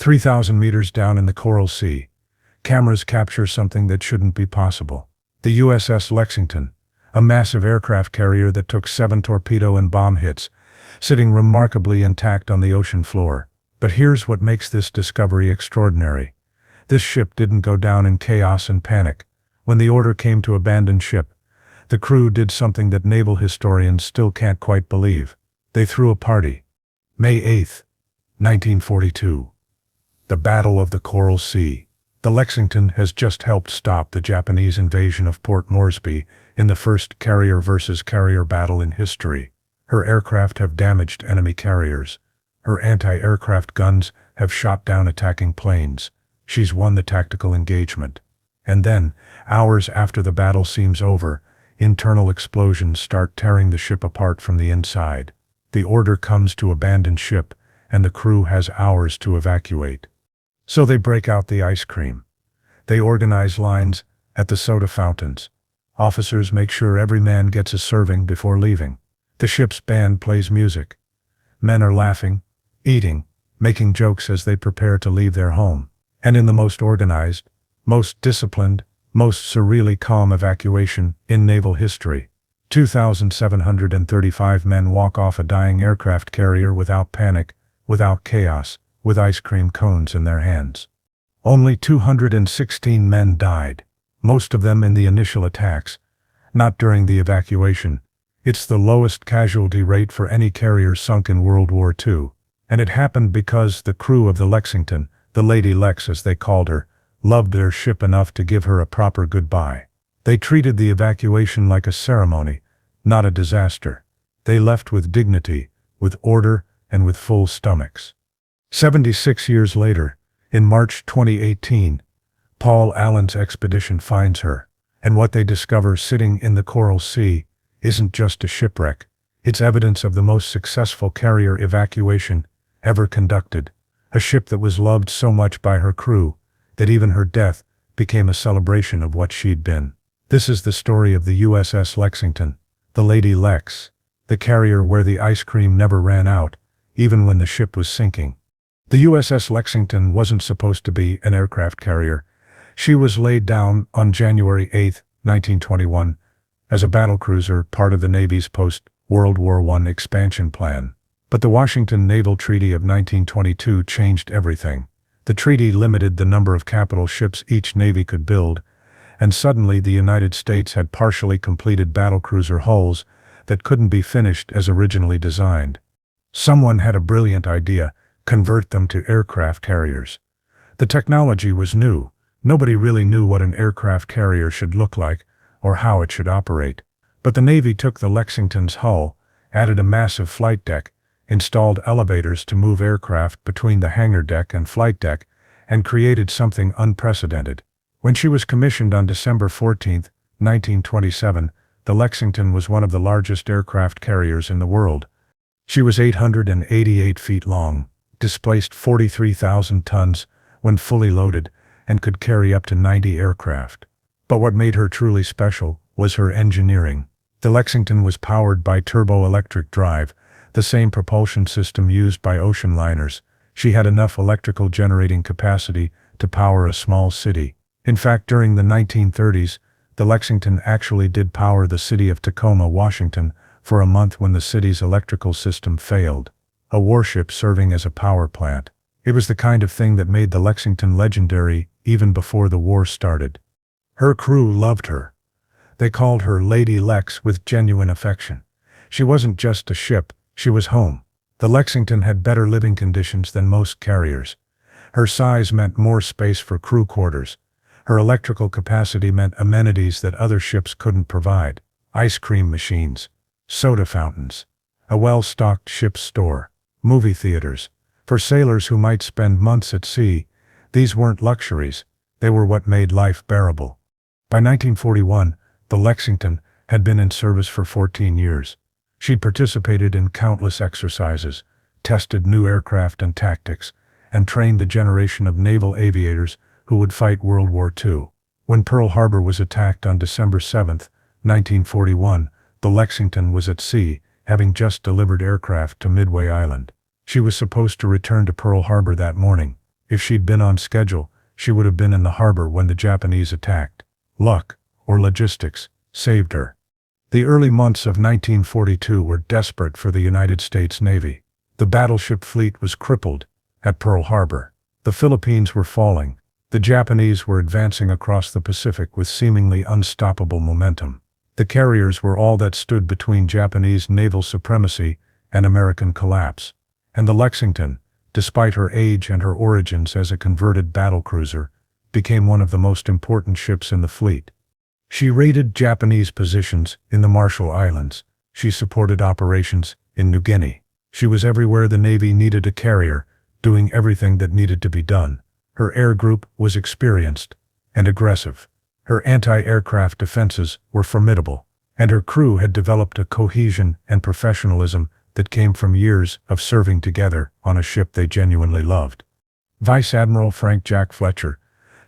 3,000 meters down in the Coral Sea, cameras capture something that shouldn't be possible. The USS Lexington, a massive aircraft carrier that took 7 torpedo and bomb hits, sitting remarkably intact on the ocean floor. But here's what makes this discovery extraordinary. This ship didn't go down in chaos and panic. When the order came to abandon ship, the crew did something that naval historians still can't quite believe. They threw a party. May 8, 1942. The Battle of the Coral Sea. The Lexington has just helped stop the Japanese invasion of Port Moresby in the first carrier versus carrier battle in history. Her aircraft have damaged enemy carriers. Her anti-aircraft guns have shot down attacking planes. She's won the tactical engagement. And then, hours after the battle seems over, internal explosions start tearing the ship apart from the inside. The order comes to abandon ship, and the crew has hours to evacuate. So they break out the ice cream. They organize lines at the soda fountains. Officers make sure every man gets a serving before leaving. The ship's band plays music. Men are laughing, eating, making jokes as they prepare to leave their home. And in the most organized, most disciplined, most surreally calm evacuation in naval history, 2,735 men walk off a dying aircraft carrier without panic, without chaos, with ice cream cones in their hands. Only 216 men died, most of them in the initial attacks, not during the evacuation. It's the lowest casualty rate for any carrier sunk in World War II, and it happened because the crew of the Lexington, the Lady Lex as they called her, loved their ship enough to give her a proper goodbye. They treated the evacuation like a ceremony, not a disaster. They left with dignity, with order, and with full stomachs. 76 years later, in March 2018, Paul Allen's expedition finds her, and what they discover sitting in the Coral Sea isn't just a shipwreck. It's evidence of the most successful carrier evacuation ever conducted, a ship that was loved so much by her crew that even her death became a celebration of what she'd been. This is the story of the USS Lexington, the Lady Lex, the carrier where the ice cream never ran out, even when the ship was sinking. The USS Lexington wasn't supposed to be an aircraft carrier. She was laid down on January 8, 1921, as a battlecruiser, part of the Navy's post-World War I expansion plan. But the Washington Naval Treaty of 1922 changed everything. The treaty limited the number of capital ships each Navy could build, and suddenly the United States had partially completed battlecruiser hulls that couldn't be finished as originally designed. Someone had a brilliant idea: convert them to aircraft carriers. The technology was new. Nobody really knew what an aircraft carrier should look like or how it should operate. But the Navy took the Lexington's hull, added a massive flight deck, installed elevators to move aircraft between the hangar deck and flight deck, and created something unprecedented. When she was commissioned on December 14, 1927, the Lexington was one of the largest aircraft carriers in the world. She was 888 feet long, displaced 43,000 tons when fully loaded, and could carry up to 90 aircraft. But what made her truly special was her engineering. The Lexington was powered by turbo-electric drive, the same propulsion system used by ocean liners. She had enough electrical generating capacity to power a small city. In fact, during the 1930s, the Lexington actually did power the city of Tacoma, Washington, for a month when the city's electrical system failed. A warship serving as a power plant. It was the kind of thing that made the Lexington legendary even before the war started. Her crew loved her. They called her Lady Lex with genuine affection. She wasn't just a ship, she was home. The Lexington had better living conditions than most carriers. Her size meant more space for crew quarters. Her electrical capacity meant amenities that other ships couldn't provide. Ice cream machines, soda fountains, a well-stocked ship's store, movie theaters. For sailors who might spend months at sea, these weren't luxuries, they were what made life bearable. By 1941, the Lexington had been in service for 14 years. She'd participated in countless exercises, tested new aircraft and tactics, and trained the generation of naval aviators who would fight World War II. When Pearl Harbor was attacked on December 7, 1941, the Lexington was at sea, having just delivered aircraft to Midway Island. She was supposed to return to Pearl Harbor that morning, If she'd been on schedule, she would have been in the harbor when the Japanese attacked. Luck, or logistics, saved her. The early months of 1942 were desperate for the United States Navy. The battleship fleet was crippled at Pearl Harbor. The Philippines were falling. The Japanese were advancing across the Pacific with seemingly unstoppable momentum. The carriers were all that stood between Japanese naval supremacy and American collapse. And the Lexington, despite her age and her origins as a converted battlecruiser, became one of the most important ships in the fleet. She raided Japanese positions in the Marshall Islands. She supported operations in New Guinea. She was everywhere the Navy needed a carrier, doing everything that needed to be done. Her air group was experienced and aggressive. Her anti-aircraft defenses were formidable, and her crew had developed a cohesion and professionalism that came from years of serving together on a ship they genuinely loved. Vice Admiral Frank Jack Fletcher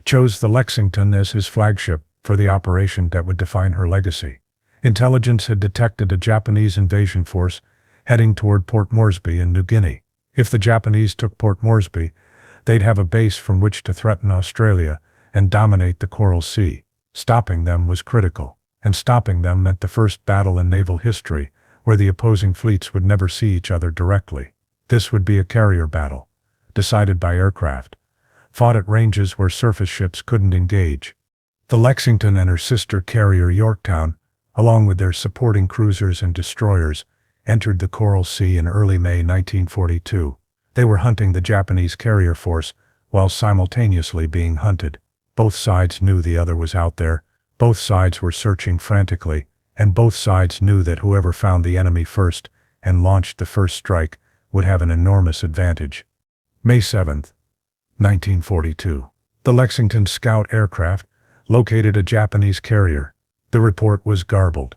chose the Lexington as his flagship for the operation that would define her legacy. Intelligence had detected a Japanese invasion force heading toward Port Moresby in New Guinea. If the Japanese took Port Moresby, they'd have a base from which to threaten Australia and dominate the Coral Sea. Stopping them was critical, and stopping them meant the first battle in naval history where the opposing fleets would never see each other directly. This would be a carrier battle, decided by aircraft, fought at ranges where surface ships couldn't engage. The Lexington and her sister carrier Yorktown, along with their supporting cruisers and destroyers, entered the Coral Sea in early May 1942. They were hunting the Japanese carrier force while simultaneously being hunted. Both sides knew the other was out there, both sides were searching frantically, and both sides knew that whoever found the enemy first and launched the first strike would have an enormous advantage. May 7, 1942. The Lexington scout aircraft located a Japanese carrier. The report was garbled.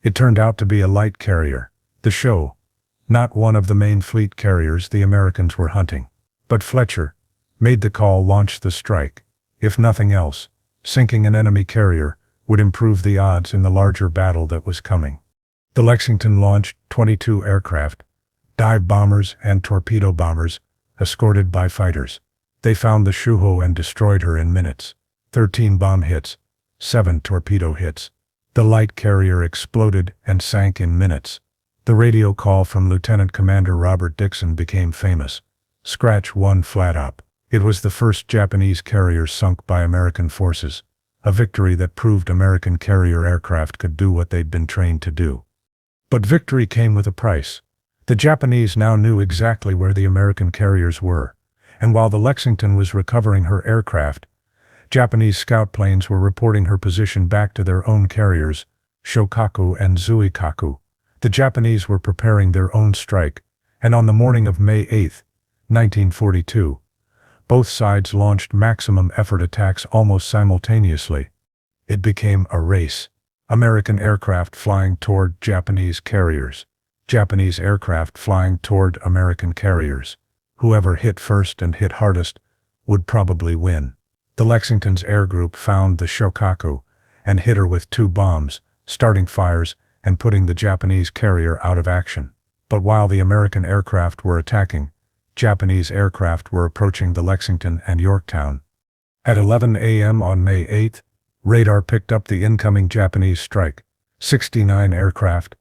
It turned out to be a light carrier, the Shoho, not one of the main fleet carriers the Americans were hunting. But Fletcher made the call, launched the strike. If nothing else, sinking an enemy carrier would improve the odds in the larger battle that was coming. The Lexington launched 22 aircraft, dive bombers and torpedo bombers, escorted by fighters. They found the Shoho and destroyed her in minutes. 13 bomb hits, 7 torpedo hits. The light carrier exploded and sank in minutes. The radio call from Lieutenant Commander Robert Dixon became famous. Scratch 1 flat up. It was the first Japanese carrier sunk by American forces, a victory that proved American carrier aircraft could do what they'd been trained to do. But victory came with a price. The Japanese now knew exactly where the American carriers were, and while the Lexington was recovering her aircraft, Japanese scout planes were reporting her position back to their own carriers, Shokaku and Zuikaku. The Japanese were preparing their own strike, and on the morning of May 8, 1942, both sides launched maximum effort attacks almost simultaneously. It became a race. American aircraft flying toward Japanese carriers. Japanese aircraft flying toward American carriers. Whoever hit first and hit hardest would probably win. The Lexington's air group found the Shokaku and hit her with 2 bombs, starting fires and putting the Japanese carrier out of action. But while the American aircraft were attacking, Japanese aircraft were approaching the Lexington and Yorktown. At 11 a.m. on May 8, radar picked up the incoming Japanese strike. 69 aircraft,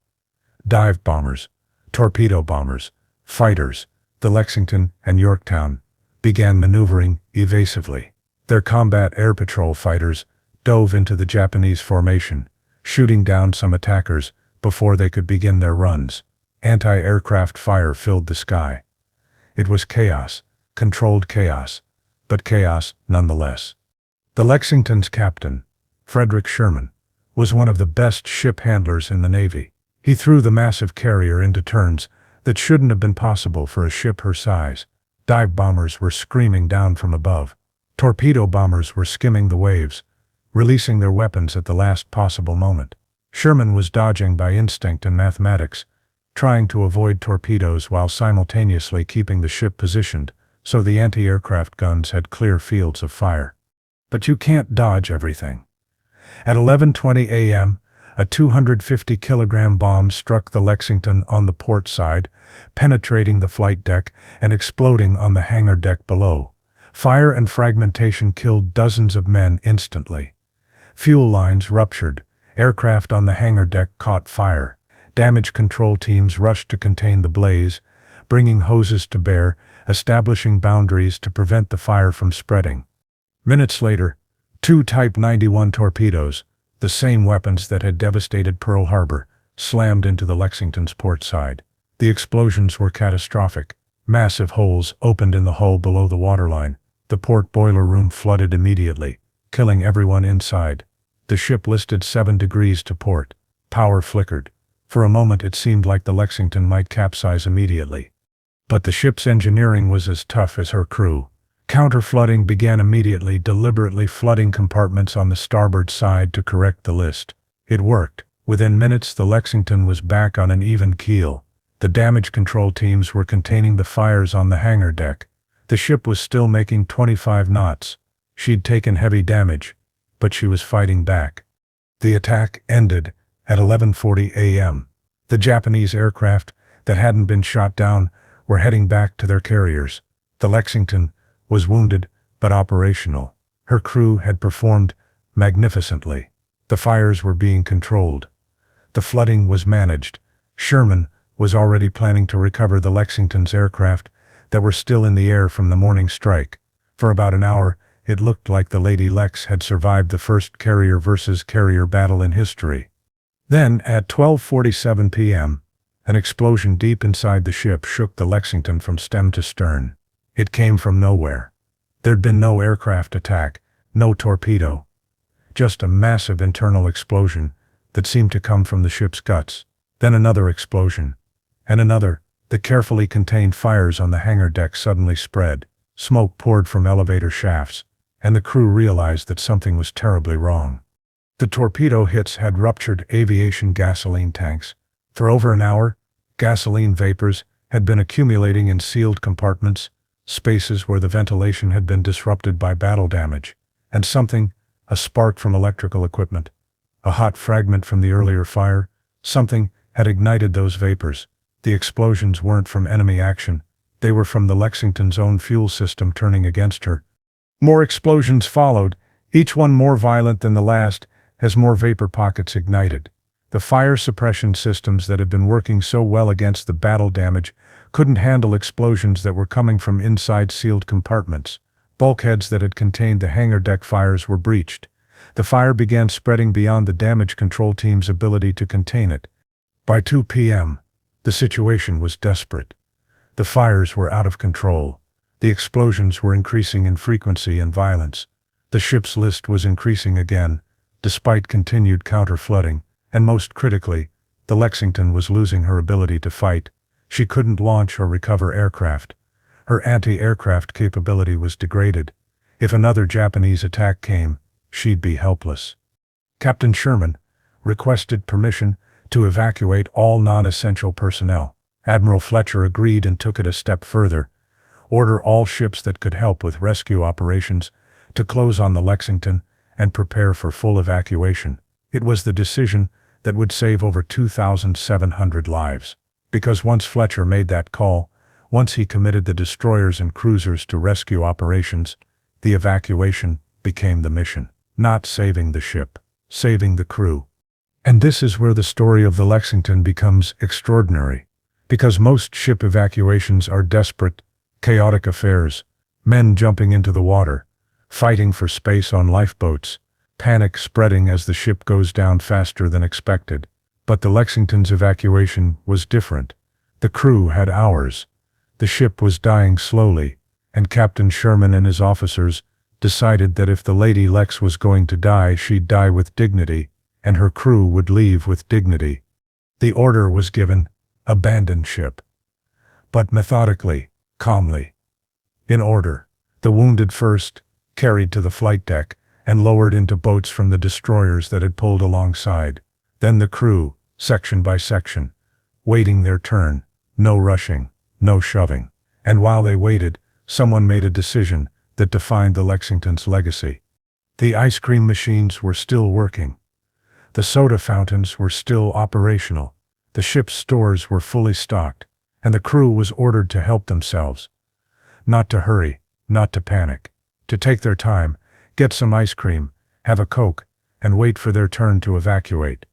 dive bombers, torpedo bombers, fighters, the Lexington and Yorktown, began maneuvering evasively. Their combat air patrol fighters dove into the Japanese formation, shooting down some attackers before they could begin their runs. Anti-aircraft fire filled the sky. It was chaos, controlled chaos, but chaos nonetheless. The Lexington's captain, Frederick Sherman, was one of the best ship handlers in the Navy. He threw the massive carrier into turns that shouldn't have been possible for a ship her size. Dive bombers were screaming down from above. Torpedo bombers were skimming the waves, releasing their weapons at the last possible moment. Sherman was dodging by instinct and mathematics, trying to avoid torpedoes while simultaneously keeping the ship positioned so the anti-aircraft guns had clear fields of fire. But you can't dodge everything. At 11:20 a.m., a 250-kilogram bomb struck the Lexington on the port side, penetrating the flight deck and exploding on the hangar deck below. Fire and fragmentation killed dozens of men instantly. Fuel lines ruptured. Aircraft on the hangar deck caught fire. Damage control teams rushed to contain the blaze, bringing hoses to bear, establishing boundaries to prevent the fire from spreading. Minutes later, two Type 91 torpedoes, the same weapons that had devastated Pearl Harbor, slammed into the Lexington's port side. The explosions were catastrophic. Massive holes opened in the hull below the waterline. The port boiler room flooded immediately, killing everyone inside. The ship listed 7 degrees to port. Power flickered. For a moment it seemed like the Lexington might capsize immediately. But the ship's engineering was as tough as her crew. Counter-flooding began immediately, deliberately flooding compartments on the starboard side to correct the list. It worked. Within minutes the Lexington was back on an even keel. The damage control teams were containing the fires on the hangar deck. The ship was still making 25 knots. She'd taken heavy damage, but she was fighting back. The attack ended at 11:40 a.m. The Japanese aircraft that hadn't been shot down were heading back to their carriers. The Lexington was wounded but operational. Her crew had performed magnificently. The fires were being controlled. The flooding was managed. Sherman was already planning to recover the Lexington's aircraft that were still in the air from the morning strike. For about an hour, it looked like the Lady Lex had survived the first carrier versus carrier battle in history. Then, at 12:47 p.m., an explosion deep inside the ship shook the Lexington from stem to stern. It came from nowhere. There'd been no aircraft attack, no torpedo. Just a massive internal explosion that seemed to come from the ship's guts. Then another explosion. And another. The carefully contained fires on the hangar deck suddenly spread. Smoke poured from elevator shafts, and the crew realized that something was terribly wrong. The torpedo hits had ruptured aviation gasoline tanks. For over an hour, gasoline vapors had been accumulating in sealed compartments, spaces where the ventilation had been disrupted by battle damage. And something, a spark from electrical equipment, a hot fragment from the earlier fire, something had ignited those vapors. The explosions weren't from enemy action. They were from the Lexington's own fuel system turning against her. More explosions followed, each one more violent than the last, as more vapor pockets ignited. The fire suppression systems that had been working so well against the battle damage couldn't handle explosions that were coming from inside sealed compartments. Bulkheads that had contained the hangar deck fires were breached. The fire began spreading beyond the damage control team's ability to contain it. By 2 p.m., the situation was desperate. The fires were out of control. The explosions were increasing in frequency and violence. The ship's list was increasing again, despite continued counter-flooding, and most critically, the Lexington was losing her ability to fight. She couldn't launch or recover aircraft. Her anti-aircraft capability was degraded. If another Japanese attack came, she'd be helpless. Captain Sherman requested permission to evacuate all non-essential personnel. Admiral Fletcher agreed and took it a step further. Order all ships that could help with rescue operations to close on the Lexington and prepare for full evacuation. It was the decision that would save over 2,700 lives. Because once Fletcher made that call, once he committed the destroyers and cruisers to rescue operations, the evacuation became the mission. Not saving the ship, saving the crew. And this is where the story of the Lexington becomes extraordinary. Because most ship evacuations are desperate, chaotic affairs, men jumping into the water, fighting for space on lifeboats, panic spreading as the ship goes down faster than expected. But the Lexington's evacuation was different. The crew had hours. The ship was dying slowly, and Captain Sherman and his officers decided that if the Lady Lex was going to die, she'd die with dignity, and her crew would leave with dignity. The order was given, abandon ship. But methodically, calmly. In order. The wounded first, carried to the flight deck, and lowered into boats from the destroyers that had pulled alongside. Then the crew, section by section, waiting their turn, no rushing, no shoving. And while they waited, someone made a decision that defined the Lexington's legacy. The ice cream machines were still working. The soda fountains were still operational. The ship's stores were fully stocked, and the crew was ordered to help themselves. Not to hurry, not to panic. To take their time, get some ice cream, have a Coke, and wait for their turn to evacuate.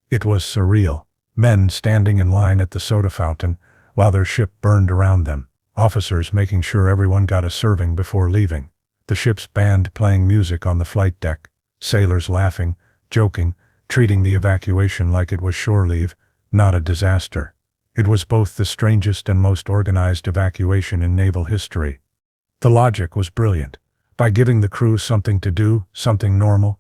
It was surreal. Men standing in line at the soda fountain, while their ship burned around them. Officers making sure everyone got a serving before leaving. The ship's band playing music on the flight deck. Sailors laughing, joking, treating the evacuation like it was shore leave, not a disaster. It was both the strangest and most organized evacuation in naval history. The logic was brilliant. By giving the crew something to do, something normal,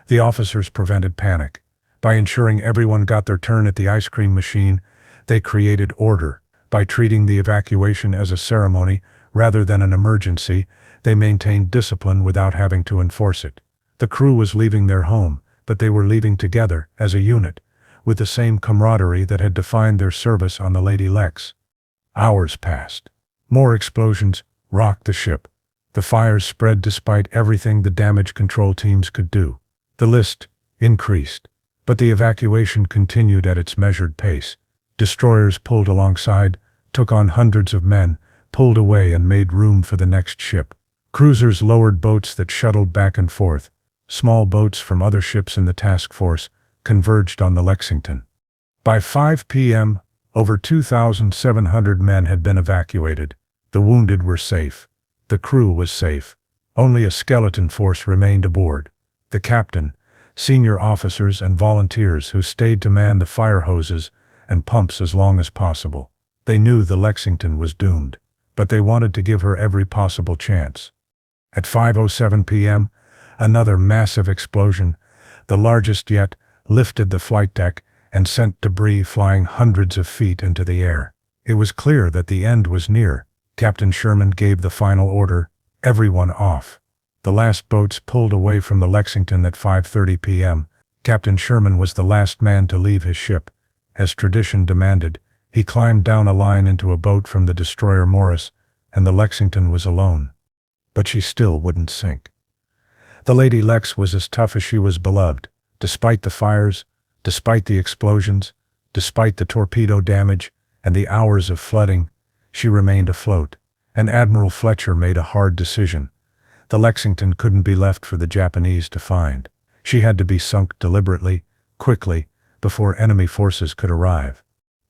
the officers prevented panic. By ensuring everyone got their turn at the ice cream machine, they created order. By treating the evacuation as a ceremony rather than an emergency, they maintained discipline without having to enforce it. The crew was leaving their home, but they were leaving together, as a unit, with the same camaraderie that had defined their service on the Lady Lex. Hours passed. More explosions rocked the ship. The fires spread despite everything the damage control teams could do. The list increased, but the evacuation continued at its measured pace. Destroyers pulled alongside, took on hundreds of men, pulled away and made room for the next ship. Cruisers lowered boats that shuttled back and forth. Small boats from other ships in the task force converged on the Lexington. By 5 p.m., over 2,700 men had been evacuated. The wounded were safe. The crew was safe. Only a skeleton force remained aboard. The captain, senior officers and volunteers who stayed to man the fire hoses and pumps as long as possible. They knew the Lexington was doomed, but they wanted to give her every possible chance. At 5:07 p.m., another massive explosion, the largest yet, lifted the flight deck and sent debris flying hundreds of feet into the air. It was clear that the end was near. Captain Sherman gave the final order, everyone off. The last boats pulled away from the Lexington at 5:30 p.m. Captain Sherman was the last man to leave his ship. As tradition demanded, he climbed down a line into a boat from the destroyer Morris, and the Lexington was alone. But she still wouldn't sink. The Lady Lex was as tough as she was beloved. Despite the fires, despite the explosions, despite the torpedo damage, and the hours of flooding, she remained afloat. And Admiral Fletcher made a hard decision. The Lexington couldn't be left for the Japanese to find. She had to be sunk deliberately, quickly, before enemy forces could arrive.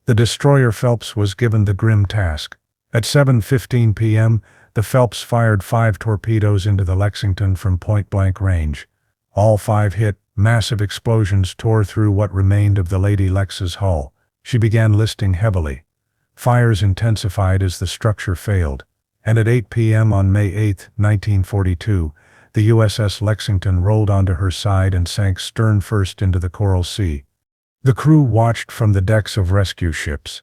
The destroyer Phelps was given the grim task. At 7:15 p.m., the Phelps fired 5 torpedoes into the Lexington from point-blank range. All 5 hit. Massive explosions tore through what remained of the Lady Lex's hull. She began listing heavily. Fires intensified as the structure failed. And at 8 p.m. on May 8, 1942, the USS Lexington rolled onto her side and sank stern first into the Coral Sea. The crew watched from the decks of rescue ships.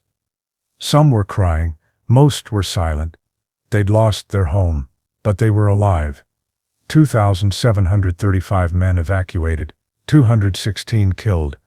Some were crying, most were silent. They'd lost their home, but they were alive. 2,735 men evacuated, 216 killed,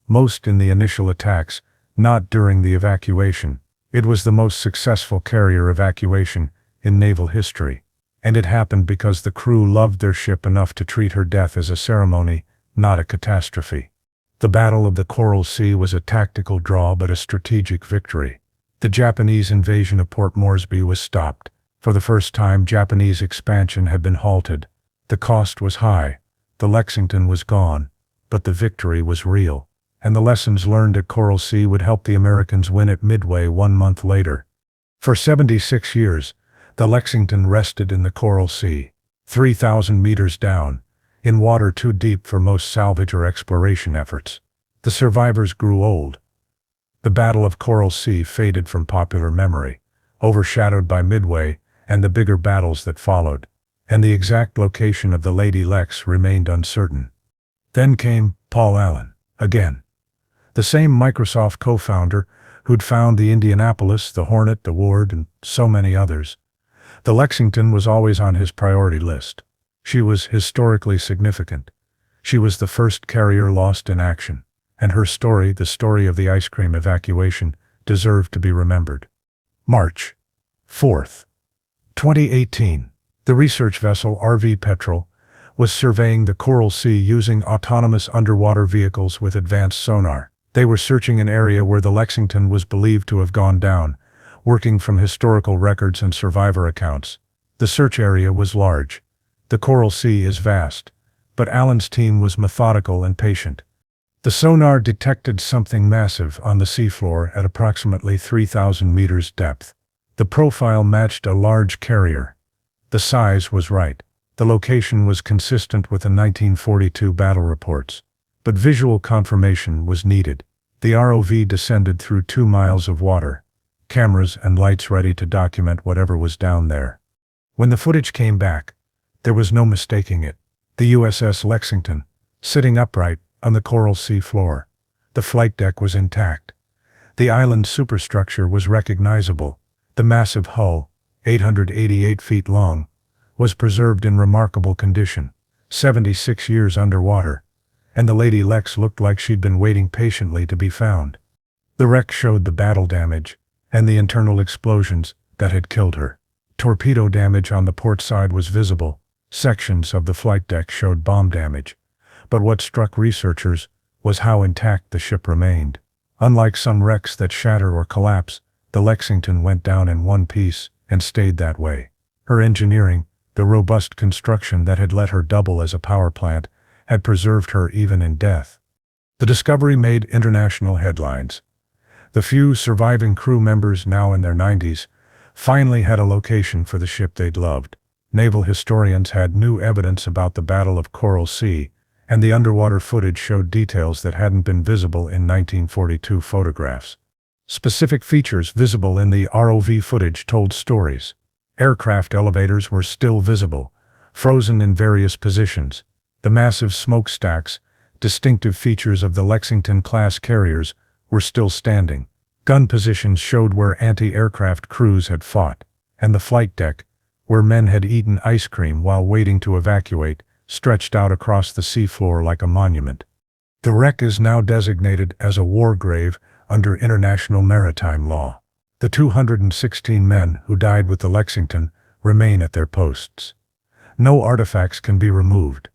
most in the initial attacks, not during the evacuation. It was the most successful carrier evacuation in naval history, and it happened because the crew loved their ship enough to treat her death as a ceremony, not a catastrophe. The Battle of the Coral Sea was a tactical draw but a strategic victory. The Japanese invasion of Port Moresby was stopped. For the first time, Japanese expansion had been halted. The cost was high. The Lexington was gone, but the victory was real, and the lessons learned at Coral Sea would help the Americans win at Midway 1 month later. For 76 years, the Lexington rested in the Coral Sea, 3,000 meters down, in water too deep for most salvage or exploration efforts. The survivors grew old. The Battle of Coral Sea faded from popular memory, overshadowed by Midway and the bigger battles that followed, and the exact location of the Lady Lex remained uncertain. Then came Paul Allen, again. The same Microsoft co-founder who'd found the Indianapolis, the Hornet, the Ward, and so many others. The Lexington was always on his priority list. She was historically significant. She was the first carrier lost in action, and her story, the story of the ice cream evacuation, deserved to be remembered. March 4th, 2018. The research vessel RV Petrel was surveying the Coral Sea using autonomous underwater vehicles with advanced sonar. They were searching an area where the Lexington was believed to have gone down, working from historical records and survivor accounts. The search area was large. The Coral Sea is vast. But Allen's team was methodical and patient. The sonar detected something massive on the seafloor at approximately 3,000 meters depth. The profile matched a large carrier. The size was right. The location was consistent with the 1942 battle reports. But visual confirmation was needed. The ROV descended through 2 miles of water. Cameras and lights ready to document whatever was down there. When the footage came back, there was no mistaking it. The USS Lexington, sitting upright on the Coral Sea floor. The flight deck was intact. The island superstructure was recognizable. The massive hull, 888 feet long, was preserved in remarkable condition, 76 years underwater, and the Lady Lex looked like she'd been waiting patiently to be found. The wreck showed the battle damage and the internal explosions that had killed her. Torpedo damage on the port side was visible. Sections of the flight deck showed bomb damage. But what struck researchers was how intact the ship remained. Unlike some wrecks that shatter or collapse, the Lexington went down in one piece and stayed that way. Her engineering, the robust construction that had let her double as a power plant, had preserved her even in death. The discovery made international headlines. The few surviving crew members, now in their 90s, finally had a location for the ship they'd loved. Naval historians had new evidence about the Battle of Coral Sea, and the underwater footage showed details that hadn't been visible in 1942 photographs. Specific features visible in the ROV footage told stories. Aircraft elevators were still visible, frozen in various positions. The massive smokestacks, distinctive features of the Lexington-class carriers, were still standing. Gun positions showed where anti-aircraft crews had fought, and the flight deck, where men had eaten ice cream while waiting to evacuate, stretched out across the seafloor like a monument. The wreck is now designated as a war grave under international maritime law. The 216 men who died with the Lexington remain at their posts. No artifacts can be removed.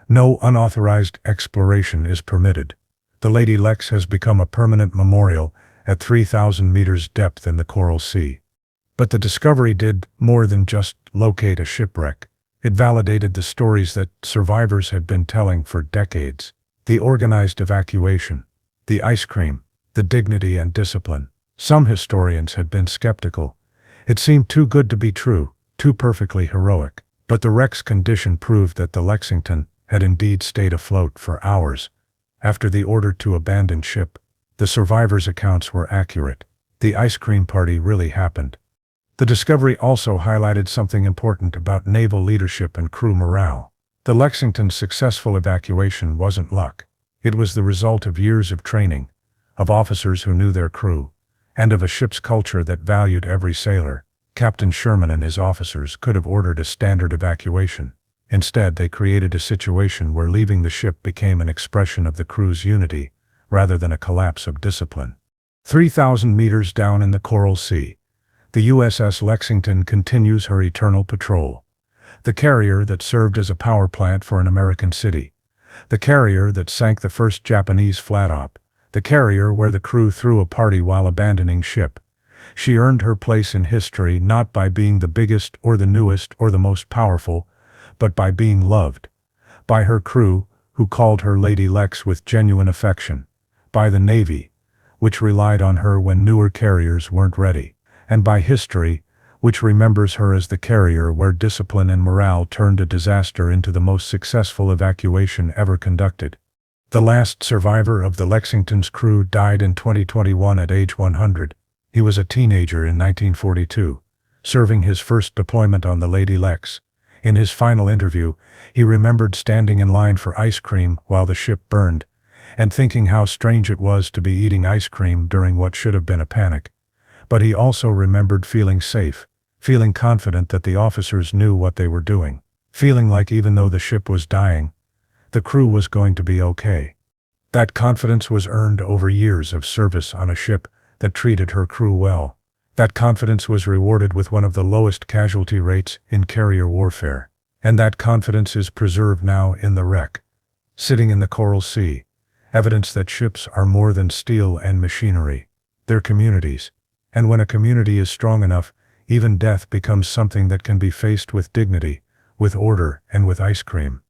No unauthorized exploration is permitted. The Lady Lex has become a permanent memorial at 3,000 meters depth in the Coral Sea. But the discovery did more than just locate a shipwreck. It validated the stories that survivors had been telling for decades. The organized evacuation, the ice cream, the dignity and discipline. Some historians had been skeptical. It seemed too good to be true, too perfectly heroic. But the wreck's condition proved that the Lexington had indeed stayed afloat for hours. After the order to abandon ship, the survivors' accounts were accurate. The ice cream party really happened. The discovery also highlighted something important about naval leadership and crew morale. The Lexington's successful evacuation wasn't luck. It was the result of years of training, of officers who knew their crew, and of a ship's culture that valued every sailor. Captain Sherman and his officers could have ordered a standard evacuation. Instead, they created a situation where leaving the ship became an expression of the crew's unity, rather than a collapse of discipline. 3,000 meters down in the Coral Sea, the USS Lexington continues her eternal patrol. The carrier that served as a power plant for an American city. The carrier that sank the first Japanese flat-op. The carrier where the crew threw a party while abandoning ship. She earned her place in history not by being the biggest or the newest or the most powerful, but by being loved. By her crew, who called her Lady Lex with genuine affection. By the Navy, which relied on her when newer carriers weren't ready. And by history, which remembers her as the carrier where discipline and morale turned a disaster into the most successful evacuation ever conducted. The last survivor of the Lexington's crew died in 2021 at age 100. He was a teenager in 1942, serving his first deployment on the Lady Lex. In his final interview, he remembered standing in line for ice cream while the ship burned, and thinking how strange it was to be eating ice cream during what should have been a panic. But he also remembered feeling safe, feeling confident that the officers knew what they were doing, feeling like even though the ship was dying, the crew was going to be okay. That confidence was earned over years of service on a ship that treated her crew well. That confidence was rewarded with one of the lowest casualty rates in carrier warfare. And that confidence is preserved now in the wreck, sitting in the Coral Sea, evidence that ships are more than steel and machinery. They're communities. And when a community is strong enough, even death becomes something that can be faced with dignity, with order, and with ice cream.